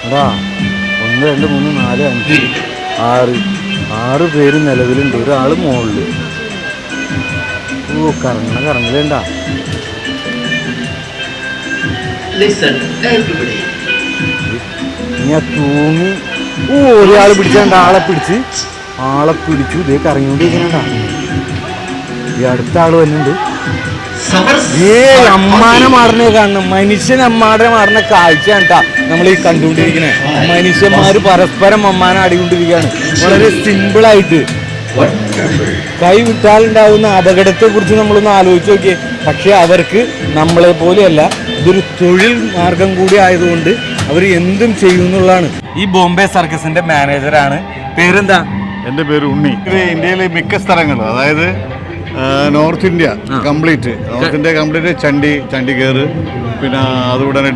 എടാ 1 2 3 4 5 6 പേര് നിലവിലുണ്ട്, ഒരാള് മുകളില്. ഓ കറങ്ങലേണ്ടാ. ഞാൻ തൂങ്ങി. ഓ ഒരാള് പിടിച്ചാണ്ട, ആളെ പിടിച്ചു. ഇതേ കറങ്ങിക്കൊണ്ടിരിക്കണ. ഈ അടുത്ത ആള് വന്നിട്ടുണ്ട്. അമ്മാനെ മാറുന്ന കാണണം, മനുഷ്യൻ അമ്മാനെ മാറുന്ന കാഴ്ച കേട്ടാ നമ്മൾ ഈ കണ്ടുകൊണ്ടിരിക്കണേ. മനുഷ്യന്മാര് പരസ്പരം അമ്മാനെ ആടിക്കൊണ്ടിരിക്കുകയാണ് വളരെ സിമ്പിളായിട്ട്. കൈ വിട്ടാലുണ്ടാവുന്ന അപകടത്തെ കുറിച്ച് നമ്മളൊന്ന് ആലോചിച്ച് നോക്കിയേ. പക്ഷെ അവർക്ക് നമ്മളെ പോലെയല്ല, ഇതൊരു തൊഴിൽ മാർഗം കൂടി ആയതുകൊണ്ട് അവർ എന്തും ചെയ്യുന്നുള്ളതാണ്. ഈ ബോംബെ സർക്കസിന്റെ മാനേജറാണ്. പേരെന്താ? എൻ്റെ പേര് ഉണ്ണി. ഇത് ഇന്ത്യയിലെ മിക്ക സ്ഥലങ്ങളും, അതായത് നോർത്ത് ഇന്ത്യ കംപ്ലീറ്റ്, ചണ്ഡീഗഡ്, പിന്നെ അതുകൂടെ